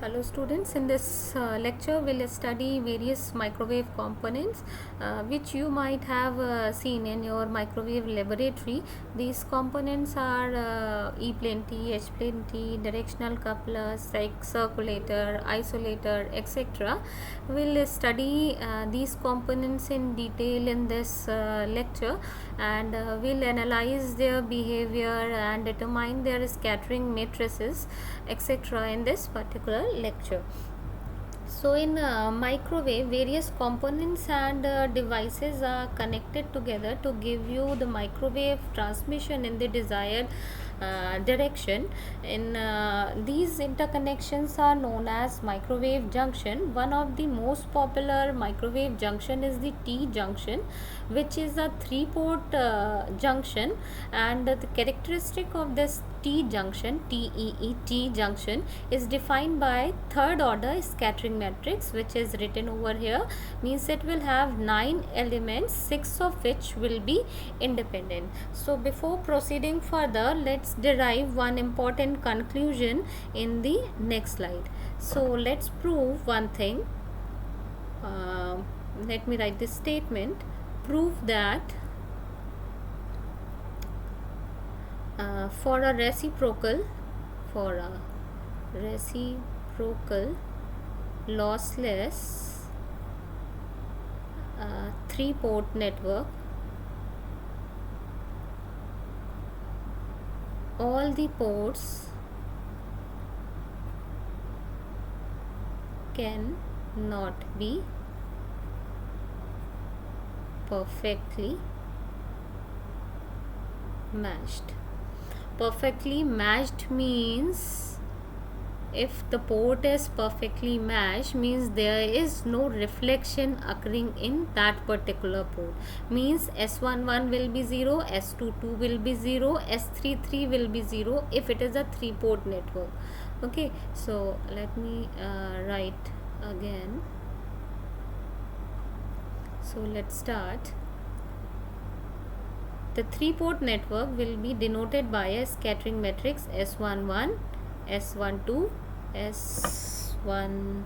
Hello students, in this lecture we'll study various microwave components which you might have seen in your microwave laboratory. These components are E-plane T, H-plane T, directional couplers like circulator, isolator, etc. We'll study these components in detail in this lecture, and we'll analyze their behavior and determine their scattering matrices, etc. in this particular lecture. So in microwave, various components and devices are connected together to give you the microwave transmission in the desired direction. In these interconnections are known as microwave junction. One of the most popular microwave junction is the T junction, which is a three-port junction, and the characteristic of this T junction, T junction, is defined by third order scattering matrix, which is written over here. Means it will have 9 elements, 6 of which will be independent. So before proceeding further, let's derive one important conclusion in the next slide. So let's prove one thing. Let me write this statement. Prove that for a reciprocal lossless three-port network, all the ports can not be perfectly matched. Perfectly matched means if the port is perfectly matched, means there is no reflection occurring in that particular port. Means S11 will be 0, S22 will be 0, S33 will be 0 if it is a 3-port network. Okay, so let me write again. So let's start. The 3-port network will be denoted by a scattering matrix S11, S12, S13,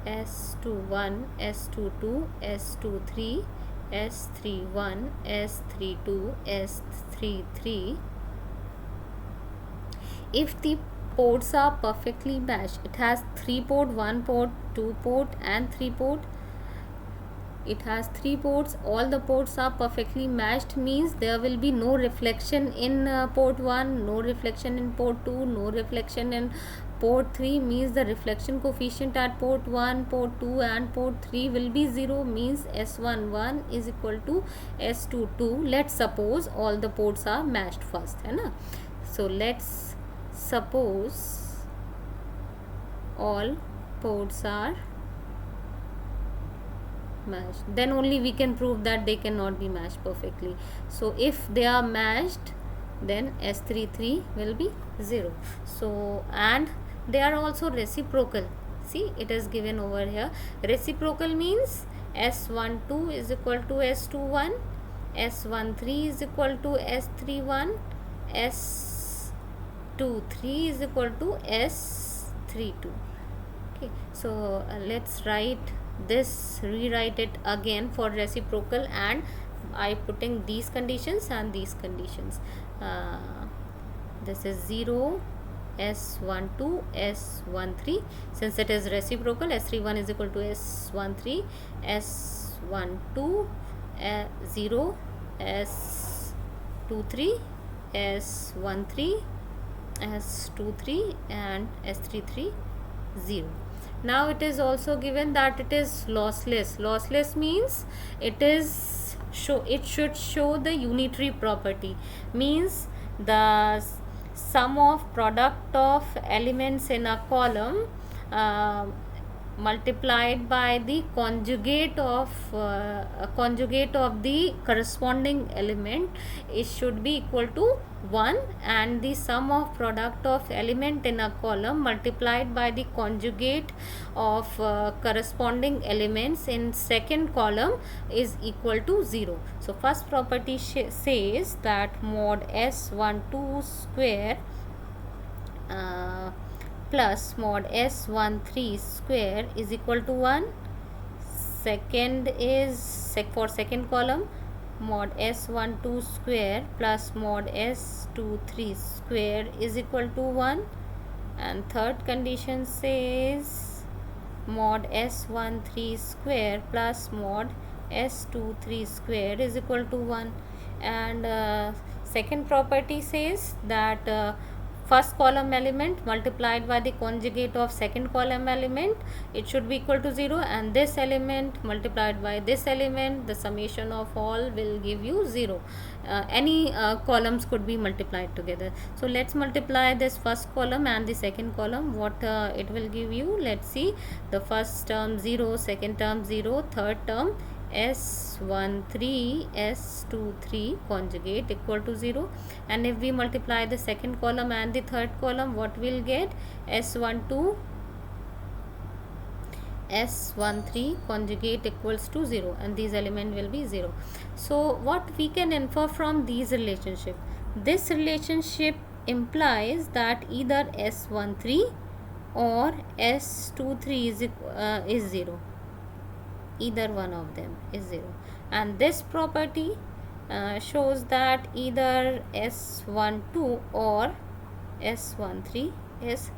S21, S22, S23, S31, S32, S33. If the ports are perfectly matched, it has 3-port, 1-port, 2-port and 3-port. It has 3 ports, all the ports are perfectly matched, means there will be no reflection in port 1, no reflection in port 2, no reflection in port 3, means the reflection coefficient at port 1, port 2 and port 3 will be 0, means S11 is equal to S22. Let's suppose all the ports are matched first, है ना? So let's suppose all ports are matched, then only we can prove that they cannot be matched perfectly. So if they are matched, then S33 will be 0. So and they are also reciprocal. See, it is given over here. Reciprocal means S12 is equal to S21, S13 is equal to S31, S23 is equal to S32. Okay, so let's rewrite it again for reciprocal, and I putting these conditions and these conditions. This is 0, S12, S13. Since it is reciprocal, S31 is equal to S13, S12, 0, S23, S13, S23 and S33, 0. Now it is also given that it is lossless. Lossless means it should show the unitary property, means the sum of product of elements in a column multiplied by the conjugate of the corresponding element, it should be equal to 1, and the sum of product of element in a column multiplied by the conjugate of corresponding elements in second column is equal to 0. So first property says that mod S12 square plus mod S13 square is equal to 1. Second is for second column, mod S12 square plus mod S23 square is equal to 1. And third condition says mod S13 square plus mod S23 square is equal to 1. And second property says that first column element multiplied by the conjugate of second column element, it should be equal to 0, and this element multiplied by this element, the summation of all will give you 0. Any columns could be multiplied together. So let's multiply this first column and the second column. What it will give you, let's see. The first term 0, second term 0, third term S13 S23 conjugate equal to 0. And if we multiply the second column and the third column, what we'll get? S12 S13 conjugate equals to 0, and these element will be 0. So what we can infer from these relationship? This relationship implies that either S13 or S23 is 0. Either one of them is 0, and this property shows that either S12 or S13 is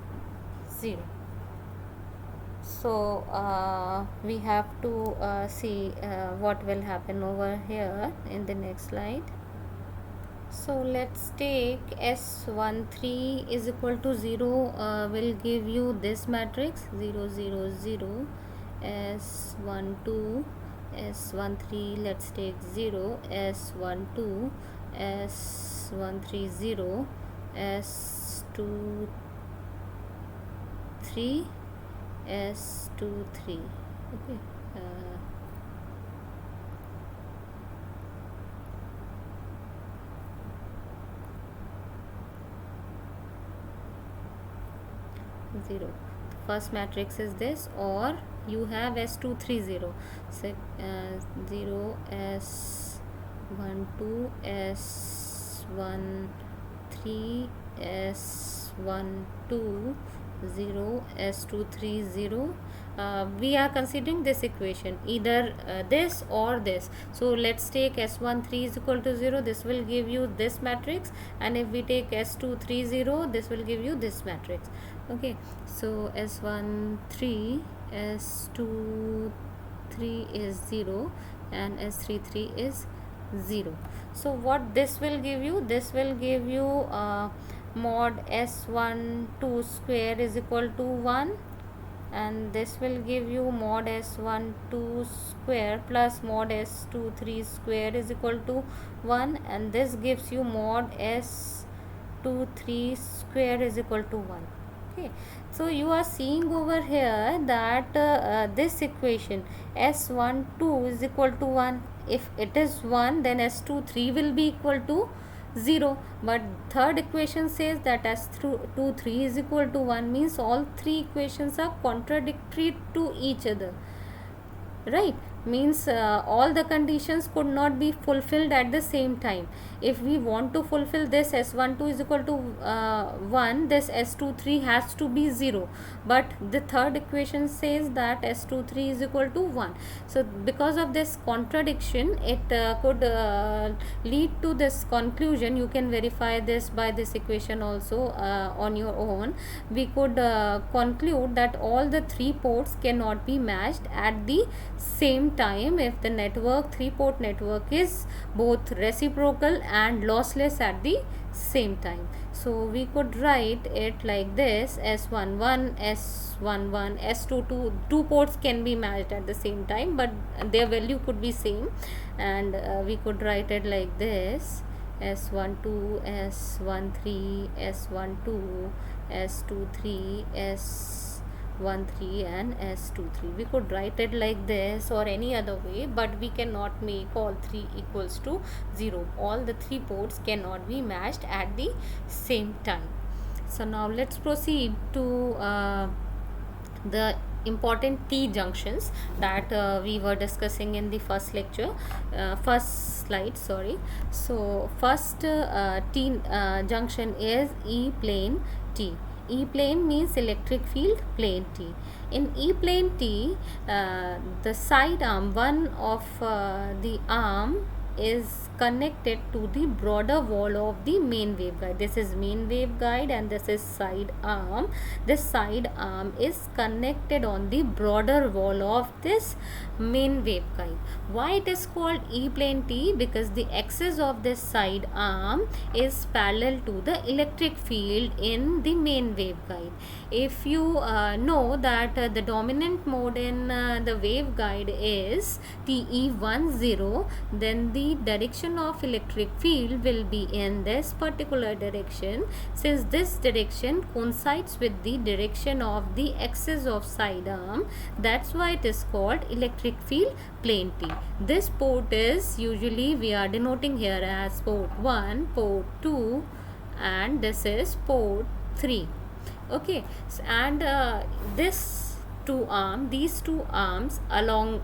0. So we have to see what will happen over here in the next slide. So let's take S13 is equal to 0 will give you this matrix 0 0 0, S12 S13, let's take 0, S12 S13 0, S23 S23. Okay. 0. First matrix is this, or you have S230. So 0 S12 S13 S12 0 S230. We are considering this equation, either this or this. So let's take S13 is equal to 0, this will give you this matrix, and if we take S230, this will give you this matrix. Okay, so S13 S23 is 0 and S33 is 0. So what this will give you? This will give you mod S12 square is equal to 1, and this will give you mod S12 square plus mod S23 square is equal to 1, and this gives you mod S23 square is equal to 1. Okay, so you are seeing over here that this equation S12 is equal to 1. If it is 1, then S23 will be equal to 0, but third equation says that S23 is equal to 1, means all three equations are contradictory to each other, right? Means all the conditions could not be fulfilled at the same time. If we want to fulfill this S12 is equal to 1, this S23 has to be 0, but the third equation says that S23 is equal to 1. So because of this contradiction, it could lead to this conclusion. You can verify this by this equation also on your own. We could conclude that all the three ports cannot be matched at the same time if the network, three-port network, is both reciprocal and lossless at the same time. So we could write it like this: S11 S11 S22, two ports can be matched at the same time, but their value could be same, and we could write it like this: S12 S13 S12 S23 S13 and S23. We could write it like this or any other way, but we cannot make all three equals to 0. All the three ports cannot be matched at the same time. So now let's proceed to the important T junctions that we were discussing in the first lecture, first slide, sorry. So first T junction is E plane T. E plane means electric field plane T. In E plane T, the side arm, one of the arm is connected to the broader wall of the main waveguide. This is main waveguide and this is side arm. This side arm is connected on the broader wall of this main waveguide. Why it is called E plane T? Because the axis of this side arm is parallel to the electric field in the main waveguide. If you know that the dominant mode in the waveguide is TE10, then the direction of electric field will be in this particular direction. Since this direction coincides with the direction of the axis of side arm, that's why it is called electric field plane T. This port is usually we are denoting here as port 1, port 2, and this is port 3. Okay, and these two arms along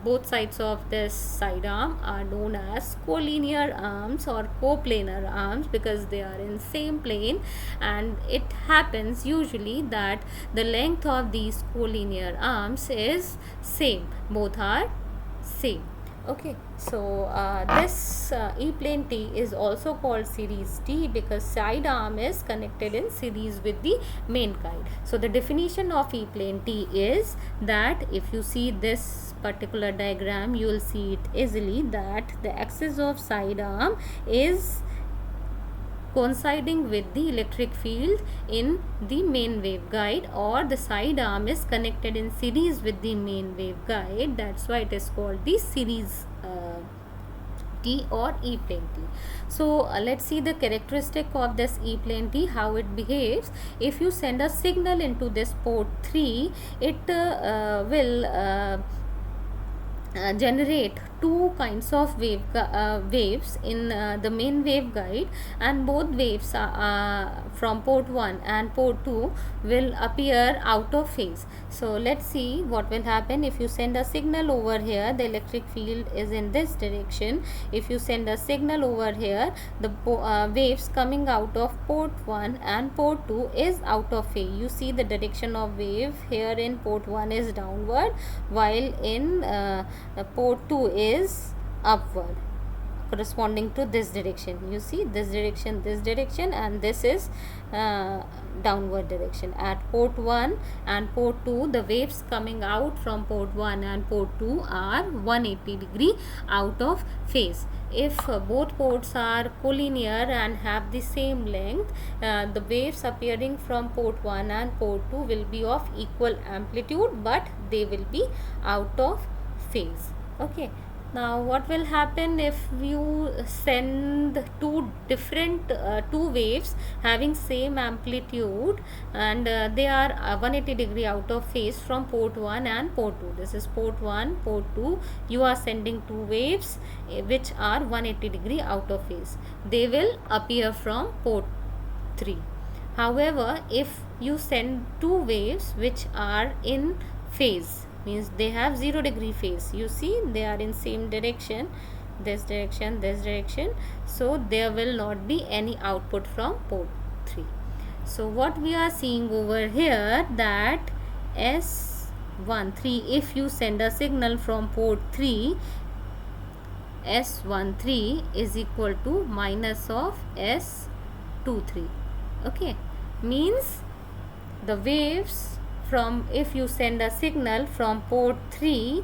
both sides of this side arm are known as collinear arms or coplanar arms, because they are in same plane, and it happens usually that the length of these collinear arms is same, both are same. Okay, so this E plane T is also called series T because side arm is connected in series with the main guide. So the definition of E plane T is that if you see this particular diagram, you will see it easily that the axis of side arm is coinciding with the electric field in the main waveguide, or the side arm is connected in series with the main waveguide. That's why it is called the series T or E plane T. So let's see the characteristic of this E plane T, how it behaves. If you send a signal into this port 3, it will generate two kinds of waves in the main waveguide, and both waves from port 1 and port 2 will appear out of phase. So let's see what will happen. If you send a signal over here, the electric field is in this direction. If you send a signal over here, the waves coming out of port 1 and port 2 is out of phase. You see the direction of wave here in port 1 is downward, while in port 2 is upward, corresponding to this direction. You see this direction, and this is downward direction. At port 1 and port 2, the waves coming out from port 1 and port 2 are 180 degree out of phase. If both ports are collinear and have the same length, the waves appearing from port 1 and port 2 will be of equal amplitude, but they will be out of phase. Okay, now what will happen if you send two different two waves having same amplitude, and they are 180 degree out of phase from port 1 and port 2. This is port 1, port 2. You are sending two waves which are 180 degree out of phase. They will appear from port 3. However, if you send two waves which are in phase, means they have 0 degree phase, you see they are in same direction, this direction, so there will not be any output from port 3. So what we are seeing over here, that S13, if you send a signal from port 3, S13 is equal to minus of S23. Okay, means the waves from, if you send a signal from port 3,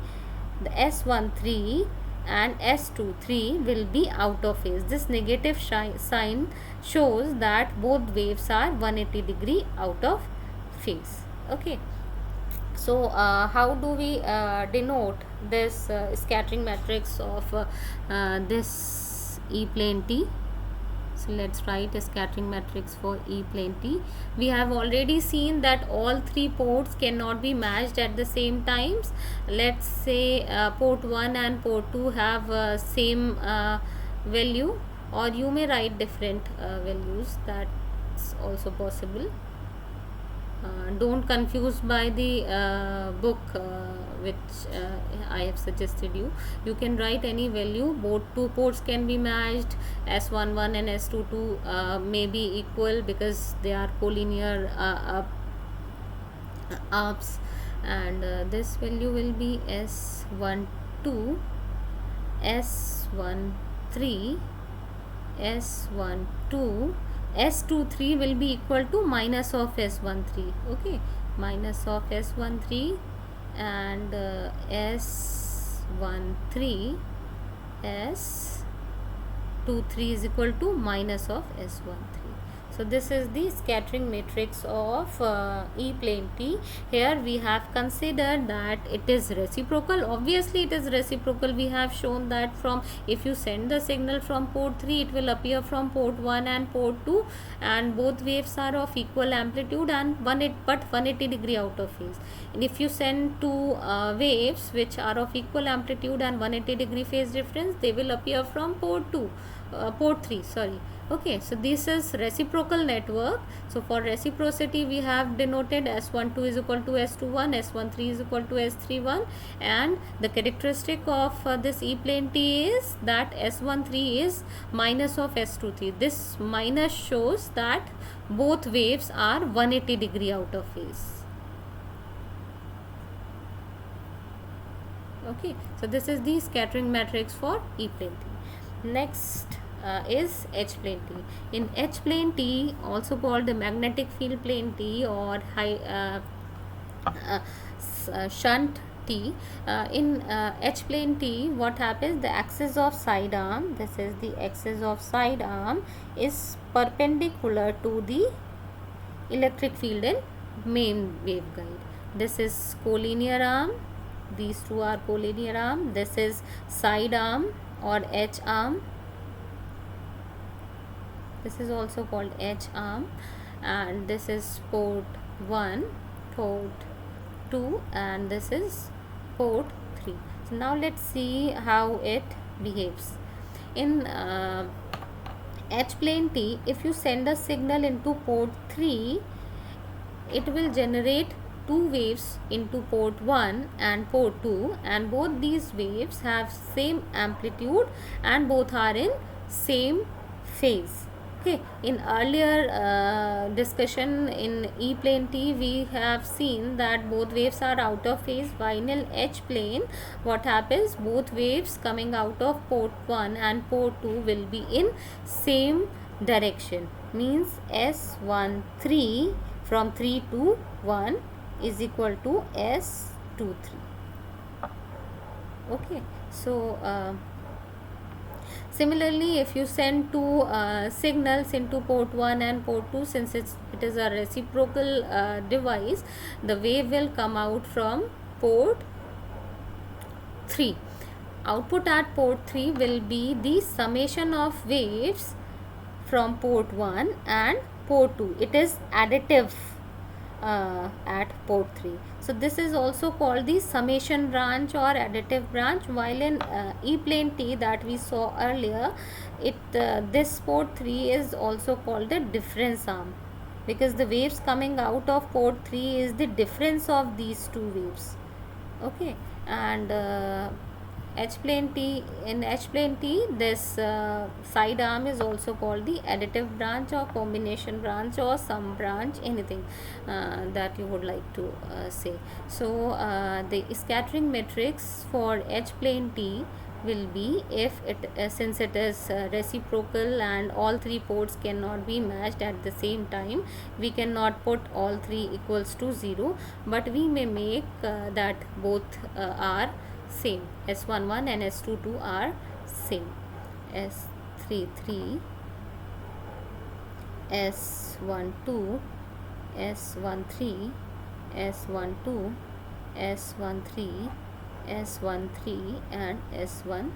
the S13 and S23 will be out of phase. This negative sign shows that both waves are 180 degree out of phase. Okay, so how do we denote this scattering matrix of this E plane T? So let's write a scattering matrix for E plane T. We have already seen that all three ports cannot be matched at the same times. Let's say port 1 and port 2 have same value, or you may write different values, that's also possible. Don't confuse by the book which I have suggested you. You can write any value. Both two ports can be matched. S11 and S22 may be equal because they are collinear ups, and this value will be S12, S13, S12, S23 will be equal to minus of S13. Okay, minus of S13, and S13, S23 is equal to minus of S13. So this is the scattering matrix of E-plane T. Here we have considered that it is reciprocal. Obviously it is reciprocal. We have shown that from, if you send the signal from port 3, it will appear from port 1 and port 2, and both waves are of equal amplitude and 180 degree out of phase. And if you send two waves which are of equal amplitude and 180 degree phase difference, they will appear from port 3, sorry. Okay, so this is reciprocal network. So for reciprocity we have denoted S12 is equal to S21, S13 is equal to S31, and the characteristic of this E-plane T is that S13 is minus of S23. This minus shows that both waves are 180 degree out of phase. Okay, so this is the scattering matrix for E-plane T. Next is H-plane T. In H-plane T, also called the magnetic field plane T or shunt T, in H-plane T, what happens, the axis of side arm, this is the axis of side arm, is perpendicular to the electric field in main waveguide. This is collinear arm, these two are collinear arm, this is side arm or H arm, this is also called H arm, and this is port 1, port 2, and this is port 3. So now let's see how it behaves. In H-plane T, if you send a signal into port 3, it will generate two waves into port 1 and port 2, and both these waves have same amplitude and both are in same phase. Okay, in earlier discussion in E-plane T, we have seen that both waves are out of phase, while in H-plane, what happens, both waves coming out of port 1 and port 2 will be in same direction, means S13 from 3 to 1 is equal to S23. Okay, so similarly, if you send two signals into port 1 and port 2, since it is a reciprocal device, the wave will come out from port 3. Output at port 3 will be the summation of waves from port 1 and port 2. It is additive at port 3. So this is also called the summation branch or additive branch, while in E-plane T that we saw earlier, this port 3 is also called the difference arm, because the waves coming out of port 3 is the difference of these two waves. Okay, and H-plane T, in H-plane T, this side arm is also called the additive branch or combination branch or sum branch, anything that you would like to say. So the scattering matrix for H-plane T will be, if it since it is reciprocal and all three ports cannot be matched at the same time, we cannot put all three equals to 0, but we may make that both are same. S11 and S22 are same. S33, S12, S13, S12, S13, S13 and S13.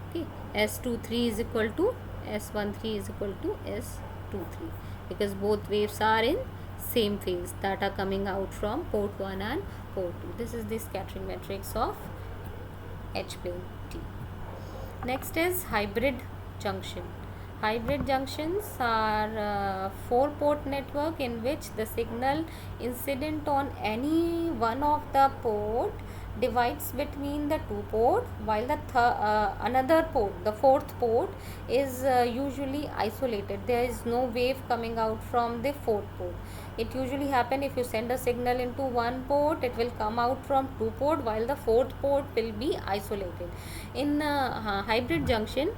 Okay, S23 is equal to S13 is equal to S23, because both waves are in same phase that are coming out from port 1 and port 2. This is the scattering matrix of H-plane T. Next is hybrid junction. Hybrid junctions are 4-port network in which the signal incident on any one of the port divides between the two port, while the another port, the fourth port, is usually isolated. There is no wave coming out from the fourth port. It usually happen if you send a signal into one port, it will come out from two port, while the fourth port will be isolated. In hybrid junction,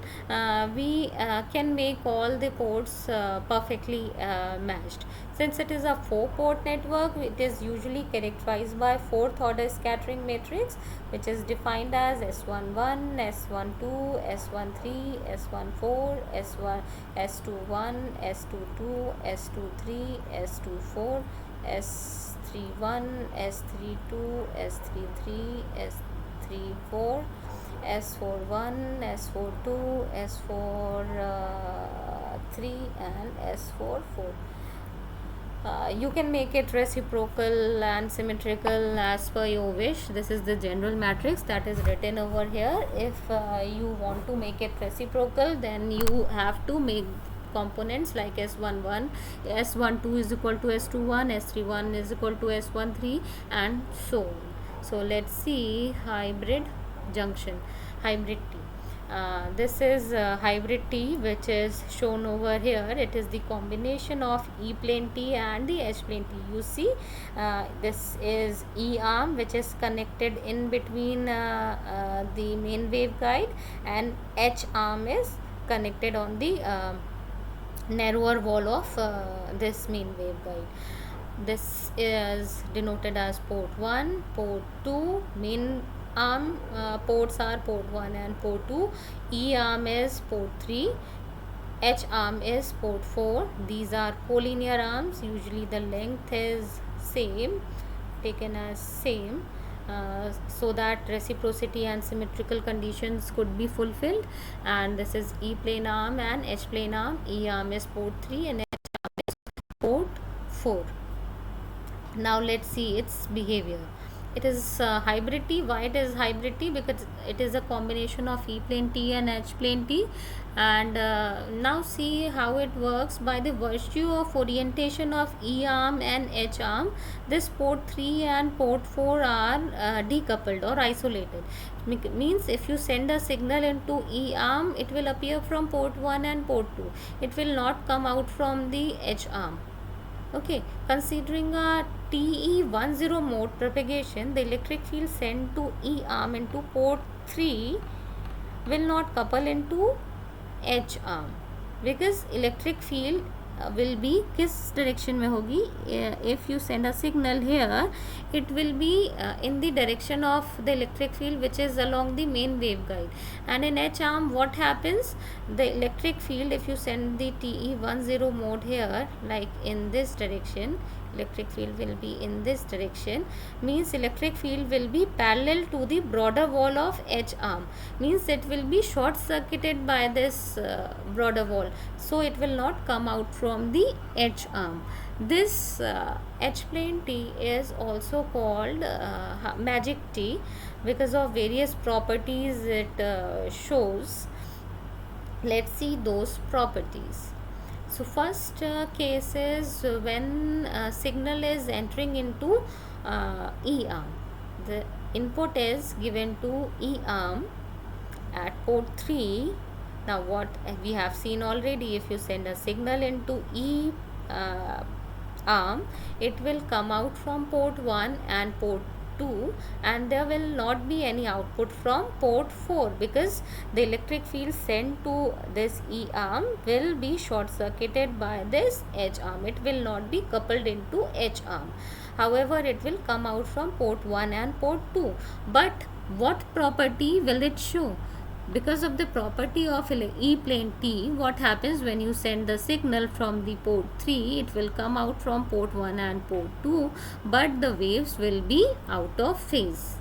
we can make all the ports perfectly matched. Since it is a 4-port network, it is usually characterized by fourth order scattering matrix, which is defined as S11, S12, S13, S14, S1, S21, S22, S23, S24, S31, S32, S33, S34, S41, S42, S43, and S44. You can make it reciprocal and symmetrical as per your wish. This is the general matrix that is written over here. If you want to make it reciprocal, then you have to make components like S11, S12 is equal to S21, S31 is equal to S13, and so on. So let's see hybrid junction, hybrid T. This is hybrid T, which is shown over here. It is the combination of E plane T and the H plane T. You see, this is E arm, which is connected in between the main waveguide, and H arm is connected on the narrower wall of this main waveguide. This is denoted as port 1, port 2, main arm ports are port 1 and port 2, E arm is port 3, H arm is port 4. These are collinear arms. Usually the length is same, taken as same, so that reciprocity and symmetrical conditions could be fulfilled. And this is E plane arm and H plane arm. E arm is port 3 and H arm is port 4. Now let's see its behavior. It is hybrid T. Why it is hybrid T? Because it is a combination of E plane T and H plane T. And now see how it works. By the virtue of orientation of E arm and H arm, this port 3 and port 4 are decoupled or isolated. Means if you send a signal into E arm, it will appear from port 1 and port 2. It will not come out from the H arm. Okay, considering a TE10 mode propagation, the electric field sent to E arm into port 3 will not couple into H arm, because electric field will be किस direction में होगी? If you send a signal here, it will be in the direction of the electric field which is along the main waveguide. And in H arm, what happens? The electric field, if you send the TE10 mode here, like in this direction, electric field will be in this direction, means electric field will be parallel to the broader wall of H arm, means it will be short circuited by this broader wall, so it will not come out from the H arm. This H plane T is also called magic T because of various properties it shows. Let's see those properties. So first case is when signal is entering into E arm. The input is given to E arm at port 3. Now what we have seen already, if you send a signal into E arm, it will come out from port 1 and port 2, and there will not be any output from port 4, because the electric field sent to this E arm will be short circuited by this H arm. It will not be coupled into H arm. However, it will come out from port 1 and port 2. But what property will it show? Because of the property of E plane T, what happens when you send the signal from the port 3, it will come out from port 1 and port 2, but the waves will be out of phase.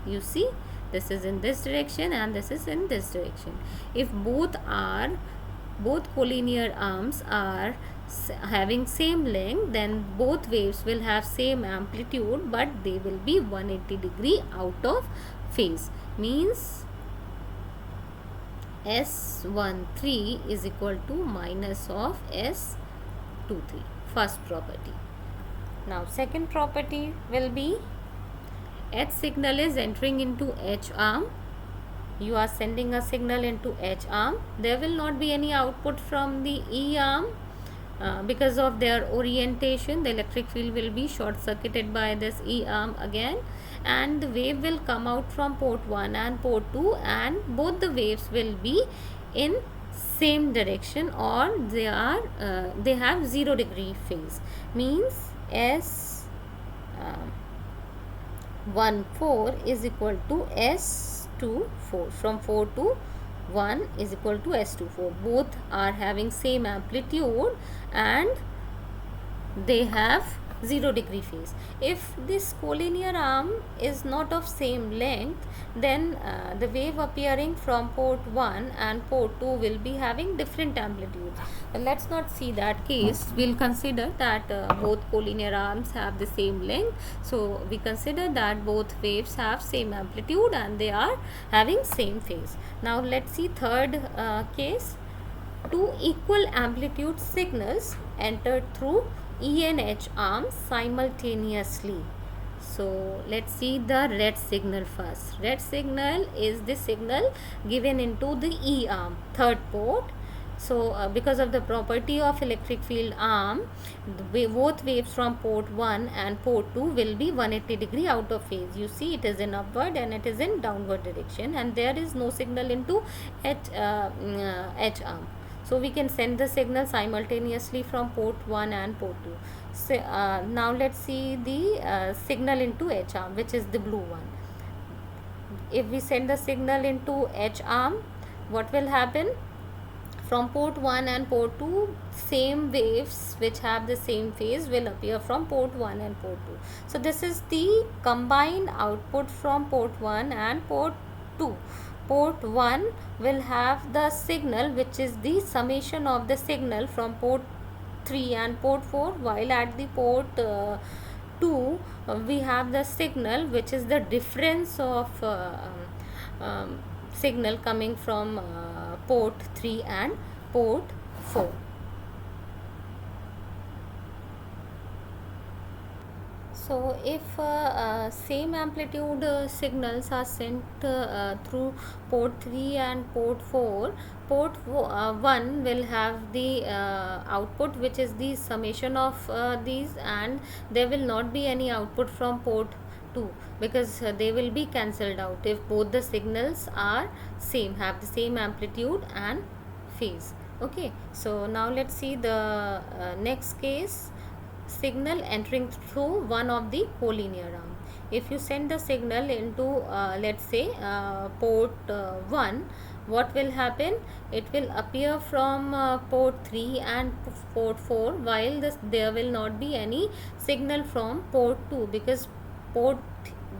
You see, this is in this direction and this is in this direction. If both collinear arms are having same length, then both waves will have same amplitude, but they will be 180 degree out of phase. Means S13 is equal to minus of S23. First property. Now second property will be H signal is entering into H arm. You are sending a signal into H arm. There will not be any output from the E arm because of their orientation. The electric field will be short circuited by this E arm again, and the wave will come out from port 1 and port 2, and both the waves will be in same direction, or they have 0° phase. Means S 14 is equal to S24. From 4 to 1 is equal to S24. Both are having same amplitude and they have 0° phase. If this collinear arm is not of same length, then the wave appearing from port 1 and port 2 will be having different amplitudes. But let's not see that case. We'll consider that both collinear arms have the same length, so we consider that both waves have same amplitude and they are having same phase. Now let's see third case. Two equal amplitude signals entered through E and H arms simultaneously. So let's see the red signal first. Red signal is the signal given into the E arm, third port. So because of the property of electric field arm, both waves from port 1 and port 2 will be 180° out of phase. You see, it is in upward and it is in downward direction, and there is no signal into H arm. So we can send the signal simultaneously from port 1 and port 2. So, now let's see the signal into H arm, which is the blue one. If we send the signal into H arm, what will happen? From port 1 and port 2, same waves which have the same phase will appear from port 1 and port 2. So this is the combined output from port 1 and port 2. Port 1 will have the signal which is the summation of the signal from port 3 and port 4, while at the port 2 we have the signal which is the difference of signal coming from port 3 and port 4. So if same amplitude signals are sent through port 3 and port 4, port 1 will have the output which is the summation of these, and there will not be any output from port 2 because they will be cancelled out if both the signals are same, have the same amplitude and phase. Okay, so now let's see the next case. Signal entering through one of the collinear arm. If you send the signal into let's say port 1, what will happen? It will appear from port 3 and port 4, while there will not be any signal from port 2 because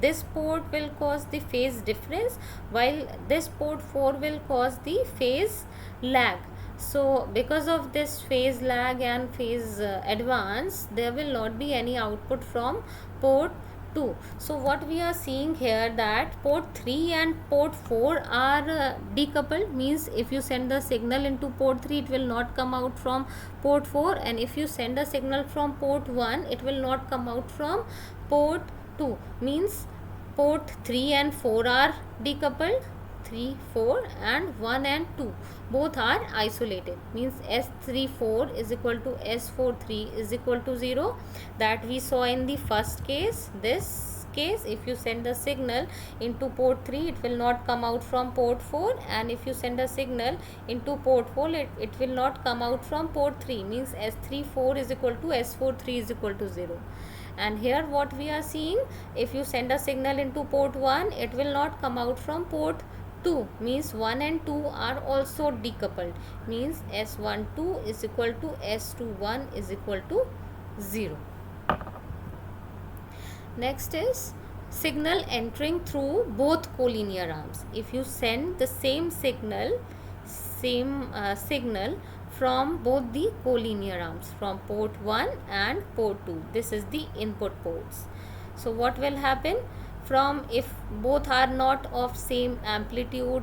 this port will cause the phase difference, while this port 4 will cause the phase lag. So because of this phase lag and phase advance, there will not be any output from port 2. So what we are seeing here, that port 3 and port 4 are decoupled. Means if you send the signal into port 3, it will not come out from port 4, and if you send a signal from port 1, it will not come out from port 2. Means port 3 and 4 are decoupled. 3, 4 and 1 and 2 both are isolated. Means S34 is equal to S43 is equal to 0, that we saw in the first case. This case, if you send the signal into port 3, it will not come out from port 4, and if you send a signal into port 4, it will not come out from port 3. Means S34 is equal to S43 is equal to 0. And here what we are seeing, if you send a signal into port 1, it will not come out from port 2. Means 1 and 2 are also decoupled. Means S12 is equal to S21 is equal to 0. Next is signal entering through both collinear arms. If you send the same signal from both the collinear arms, from port 1 and port 2, this is the input ports. So what will happen? If both are not of same amplitude,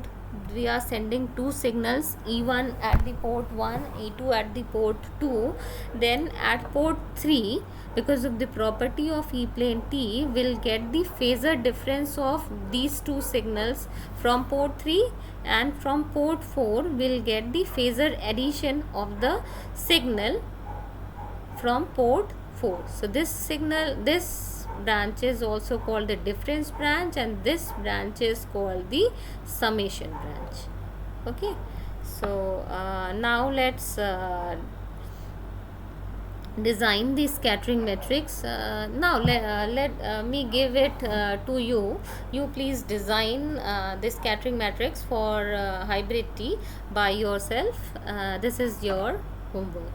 we are sending two signals, E1 at the port 1, E2 at the port 2, then at port 3 because of the property of E plane T, will get the phasor difference of these two signals from port 3, and from port 4 will get the phasor addition of the signal from port 4. So this signal, this branch is also called the difference branch, and this branch is called the summation branch. Okay, so now let's design the scattering matrix. Now let me give it to you. You please design the scattering matrix for hybrid T by yourself. This is your homework.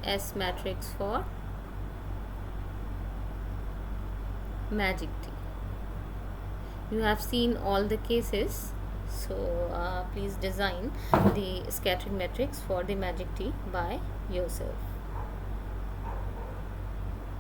S matrix for magic T. You have seen all the cases, so please design the scattering matrix for the magic T by yourself.